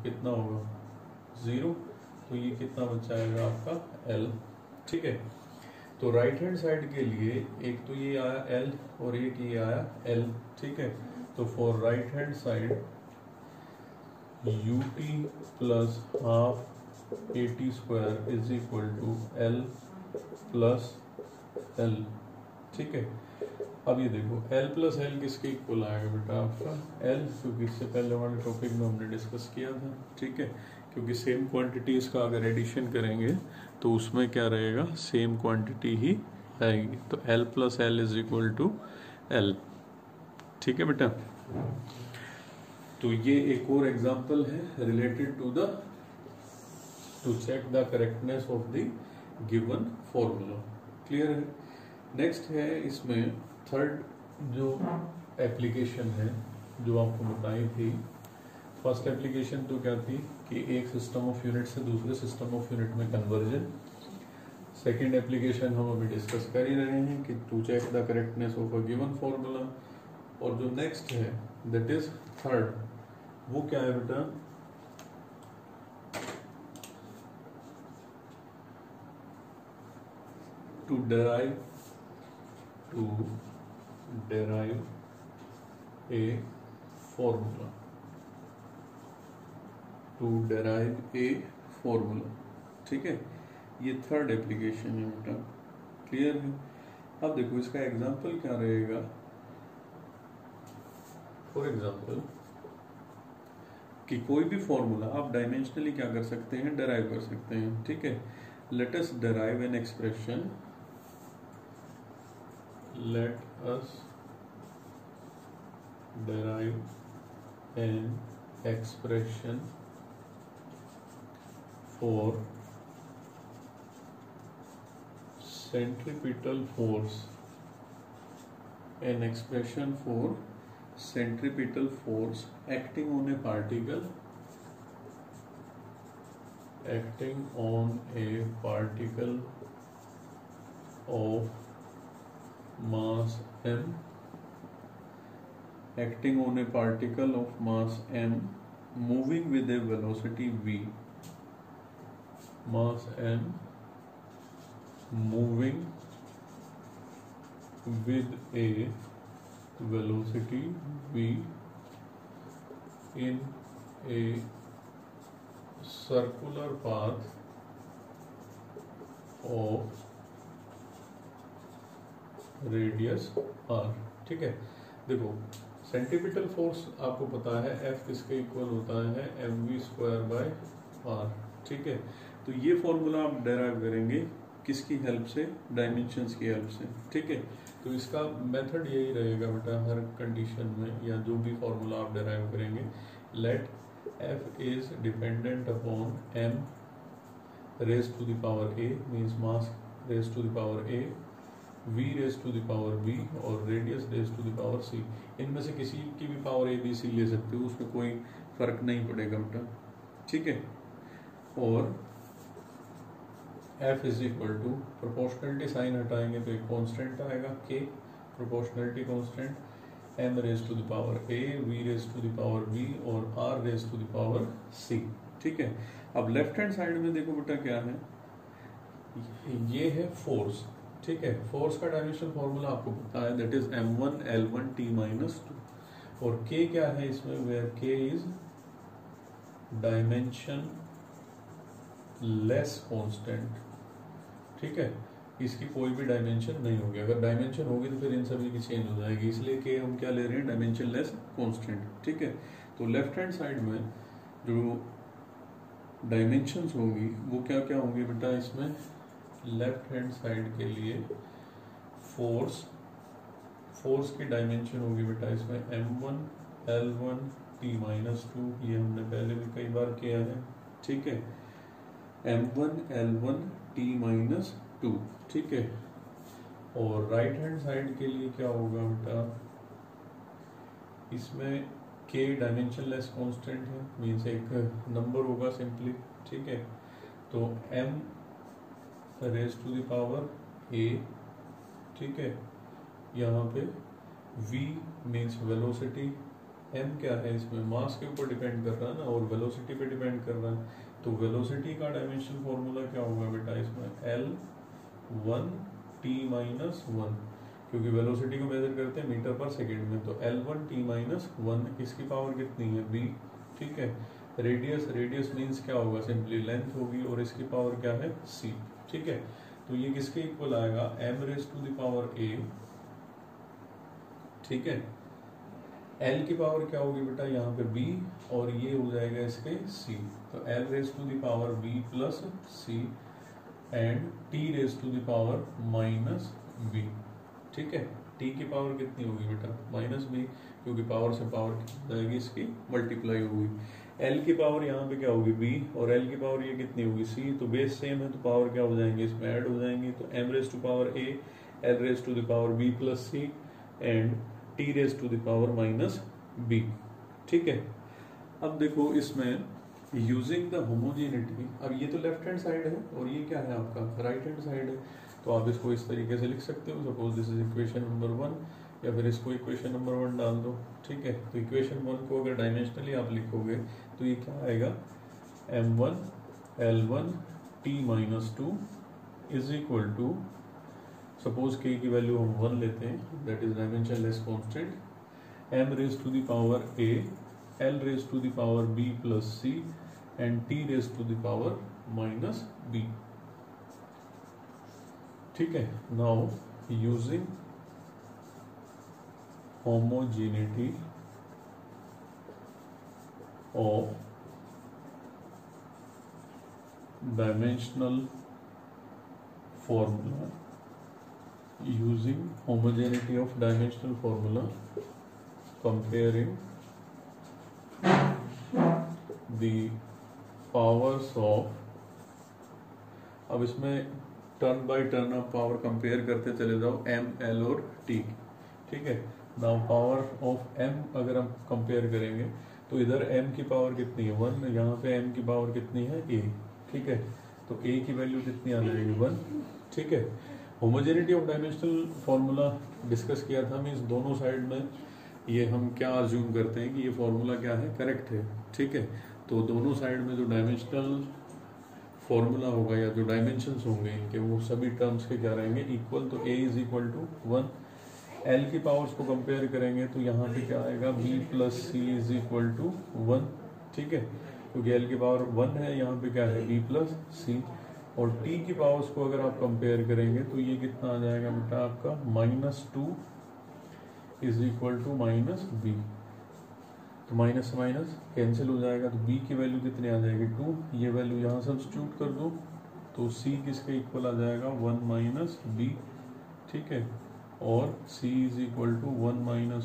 कितना होगा 0, तो ये कितना बच जाएगा आपका L। ठीक है, तो राइट हैंड साइड के लिए एक तो ये आया L और एक ये आया L। ठीक है, तो for right hand side ut plus half at square is equal to L plus L। ठीक है, अब ये देखो L प्लस L किसके इक्वल आएगा बेटा आपका L, क्योंकि इससे पहले वाले टॉपिक में हमने डिस्कस किया था। ठीक है, क्योंकि सेम क्वांटिटीज का अगर एडिशन करेंगे तो उसमें क्या रहेगा, सेम क्वांटिटी ही आएगी। तो L plus L is equal to L। ठीक है बेटा, तो ये एक और एग्जांपल है related to check the correctness of the given formula. Clear है। नेक्स्ट है इसमें थर्ड जो एप्लीकेशन है जो आपको बताई थी। फर्स्ट एप्लीकेशन तो क्या थी कि एक सिस्टम ऑफ यूनिट से दूसरे सिस्टम ऑफ यूनिट में कन्वर्जन। सेकेंड एप्लीकेशन हम अभी डिस्कस कर ही रहे हैं कि to check the correctness of a given formula. और जो नेक्स्ट है दैट इज थर्ड, वो क्या है बेटा, to derive a formula, to derive a formula. ठीक है, ये थर्ड एप्लीकेशन है बेटा। क्लियर है। अब देखो इसका एग्जांपल क्या रहेगा। फॉर एग्जांपल कि कोई भी फॉर्मूला आप डायमेंशनली क्या कर सकते हैं, डेराइव कर सकते हैं। ठीक है, let us derive an expression, let us derive an expression for centripetal force, an expression for centripetal force acting on a particle, acting on a particle of mass m, acting on a particle of mass m moving with a velocity v, mass m moving with a velocity v in a circular path of radius r। ठीक है, देखो centripetal force आपको पता है F किसके equal होता है, mv square by r। ठीक है, तो ये फॉर्मूला आप डेराइव करेंगे किसकी हेल्प से, डायमेंशंस की हेल्प से। ठीक है, तो इसका मेथड यही रहेगा बेटा हर कंडीशन में, या जो भी फॉर्मूला आप डेराइव करेंगे, let F is dependent upon m raise to the power a, means mass raise to the power a, v raise to the power b और radius raise to the power c। इनमें से किसी की भी power a b c ले सकते हो, उसमें कोई फर्क नहीं पड़ेगा बेटा। ठीक है, और f is equal to, proportionality sign हटाएंगे तो एक कांस्टेंट आएगा k, proportionality constant, m raise to the power a, v raise to the power b और r raise to the power c। ठीक है, अब लेफ्ट हैंड साइड में देखो बेटा क्या है, ये है फोर्स। ठीक है, फोर्स का डायमेंशन फॉर्मूला आपको पता है, that is m1 l1 t minus 2। और k क्या है इसमें, where k is dimensionless constant. ठीक है, इसकी कोई भी डायमेंशन नहीं होगी, अगर डायमेंशन होगी तो फिर इन सभी की चेंज हो जाएगी, इसलिए k हम क्या ले रहे हैं, डायमेंशन लेस कांस्टेंट। ठीक है, तो लेफ्ट हैंड साइड में जो डायमेंशंस होंगी वो क्या क्या होंगी बेटा, इसमें लेफ्ट हैंड साइड के लिए फोर्स की डायमेंशन होगी बेटा इसमें m1 l1 t माइनस 2, ये हमने पहले भी कई बार किया है। ठीक है, m1 l1 t माइनस 2। ठीक है, और राइट हैंड साइड के लिए क्या होगा बेटा, इसमें k डायमेंशन लेस कांस्टेंट है, मीन्स एक नंबर होगा सिंपली। ठीक है, तो m raise to the power a। ठीक है, यहाँ पे v मीन्स वेलोसिटी m क्या है इसमें, मास के ऊपर डिपेंड कर रहा है ना, और वेलोसिटी पे डिपेंड कर रहा है। तो वेलोसिटी का डायमेंशन फॉर्मूला क्या होगा बेटा इसमें, L1t-1, क्योंकि वेलोसिटी को मेजर करते हैं मीटर पर सेकेंड में, तो L1t-1 इसकी पावर कितनी है, b। ठीक है, रेडियस मीन्स क्या होगा, सिंपली लेंथ होगी, और इसकी पावर क्या है, c। ठीक है, तो ये किसके इक्वल आएगा, m⁴ a। ठीक है, L की पावर क्या होगी बेटा यहाँ पे b, और ये हो जाएगा इसके c, तो L⁴ b plus c and t⁻⁻b। ठीक है, t की पावर कितनी होगी बेटा, -b, क्योंकि पावर से पावर जाएगी इसकी मल्टीप्लाई होगी। L की पावर यहाँ पे क्या होगी b, और L की पावर ये कितनी होगी c, तो बेस सेम है तो पावर क्या हो जाएंगे इसमें ऐड हो जाएंगे, तो m⁻a L⁻b plus c and t⁻⁻b। ठीक है, अब देखो इसमें यूजिंग द होमोजेनिटी, अब ये तो लेफ्ट हैंड साइड है और ये क्या है आपका राइट हैंड साइड है, तो आप इसको इस तरीके से लिख सकते हो, suppose this is equation number 1, या फिर इसको इक्वेशन नंबर 1 डाल दो। ठीक है, तो इक्वेशन 1 को अगर डायमेंशनली आप लिखोगे तो ये क्या आएगा, m1 L1 t-2 is equal to, suppose k की वैल्यू हम 1 लेते हैं, that is dimensionless constant, m⁻a L⁻b plus c and t⁻⁻b। ठीक है, now using homogeneity of dimensional formula, using homogeneity of dimensional formula, comparing the powers of, अब इसमें turn by turn आप power compare करते चले जाओ, m, l और t। ठीक है, नाउ पावर ऑफ m अगर हम कंपेयर करेंगे तो इधर m की पावर कितनी है 1, यहाँ पे m की पावर कितनी है a। ठीक है, तो a की वैल्यू कितनी आ जाएगी 1। ठीक है, homogeneity of dimensional formula discuss किया था, मीन्स दोनों साइड में ये हम क्या अज्यूम करते हैं कि ये फॉर्मूला क्या है, करेक्ट है। ठीक है, तो दोनों साइड में जो डायमेंशनल फॉर्मूला होगा या जो डायमेंशंस होंगे इनके, वो सभी टर्म्स के क्या रहेंगे, इक्वल। तो a is equal to 1। L की पावर्स को कंपेयर करेंगे तो यहाँ पे क्या आएगा, b plus c is equal to 1। ठीक है, क्योंकि L की पावर 1 है, यहाँ पे क्या है b प्लस सी, और t की पावर्स को अगर आप कंपेयर करेंगे तो ये कितना आ जाएगा बेटा आपका, -2 इज इक्वल टू -b, तो माइनस से माइनस कैंसिल हो जाएगा, तो b की वैल्यू कितनी आ जाएगी 2, ये वैल्यू यहाँ सब्स्टिट्यूट कर दो, तो c किसके इक्वल आ जाएगा 1 - b। ठीक है, और c is equal to 1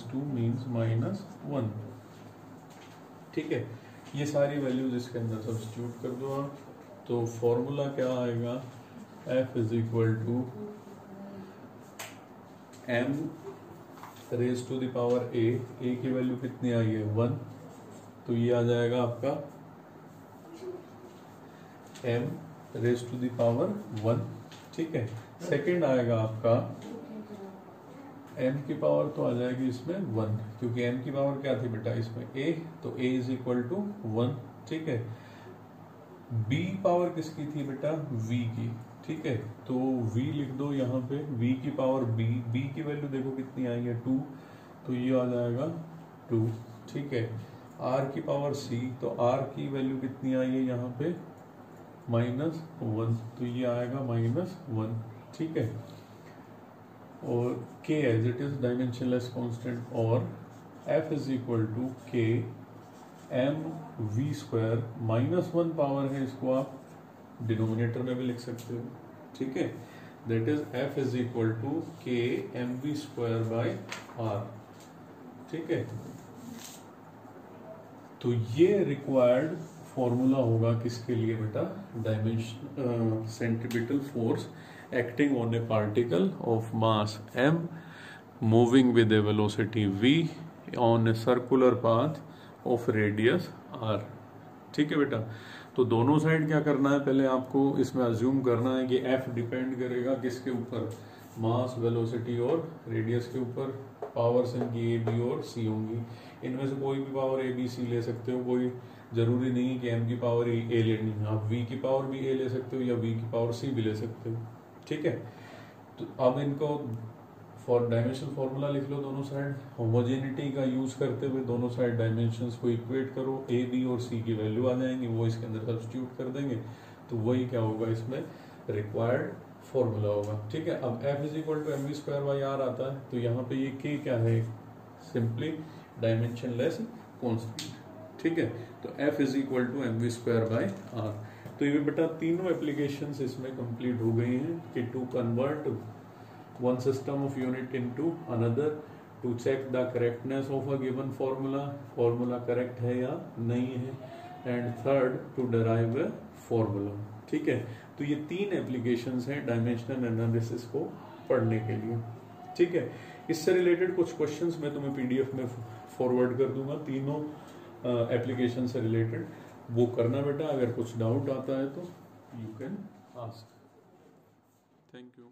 - 2 means -1। ठीक है, ये सारी वैल्यूज इसके अंदर सब्स्टिट्यूट कर दो आप, तो फॉर्मूला क्या आएगा, f is equal to m⁻⁴ a की वैल्यू कितनी आई है 1, तो ये आ जाएगा आपका m⁻⁴ ठीक है, सेकंड आएगा आपका m की पावर तो आ जाएगी इसमें 1, क्योंकि m की पावर क्या थी बेटा इसमें a, तो a इज इक्वल टू 1। ठीक है, b पावर किसकी थी बेटा, v की। ठीक है, तो v लिख दो यहाँ पे, v की पावर b की वैल्यू देखो कितनी आई है 2, तो ये आ जाएगा 2। ठीक है, r की पावर c, तो r की वैल्यू कितनी आई है यहाँ पे -1, तो ये आएगा -1। ठीक है, और k as it is dimensionless constant, और f is equal to k mv² -1 power है, इसको आप डिनोमिनेटर में भी लिख सकते हो। ठीक है, that is f is equal to k mv² r। ठीक है, तो ये रिक्वायर्ड फॉर्मूला होगा किसके लिए बेटा, dimension centripetal force acting on A particle of mass m moving with A velocity v on a circular path of radius r। ठीक है बेटा, तो दोनों साइड क्या करना है, पहले आपको इसमें अज्यूम करना है कि f डिपेंड करेगा किसके ऊपर, मास, वेलोसिटी और रेडियस के ऊपर पावर्स इनकी ए बी और सी होंगी। इनमें से कोई भी पावर ए बी सी ले सकते हो, कोई जरूरी नहीं है कि एम की पावर ए लेनी है, आप वी की पावर भी ए ले सकते हो या वी की पावर सी भी ले सकते हो। ठीक है, तो अब इनको फॉर डायमेंशन फॉर्मूला लिख लो दोनों साइड, होमोजेनिटी का यूज करते हुए दोनों साइड डायमेंशंस को इक्वेट करो, ए बी और सी की वैल्यू आ जाएंगी, वो इसके अंदर सब्स्टिट्यूट कर देंगे, तो वही क्या होगा इसमें रिक्वायर्ड फॉर्मूला होगा। ठीक है, अब F is equal to m v square by r आता है, तो यहाँ पे ये K क्या है, सिंपली डायमेंशन लेस कॉन्स्टेंट। ठीक है, तो F is equal to m v square by r. तो ये बेटा तीनों एप्लीकेशंस इसमें कंप्लीट हो गई हैं कि to convert one system of unit into another, to check the correctness of a given formula correct है या नहीं है, and third to derive a formula. ठीक है, तो ये तीन एप्लीकेशंस हैं डायमेंशनल एनालिसिस को पढ़ने के लिए। ठीक है, इससे रिलेटेड कुछ क्वेश्चंस मैं तुम्हें पीडीएफ में फॉरवर्ड कर दूंगा, तीनों एप्लीकेशन से रिलेटेड, वो करना बेटा। अगर कुछ डाउट आता है तो you can ask. Thank you.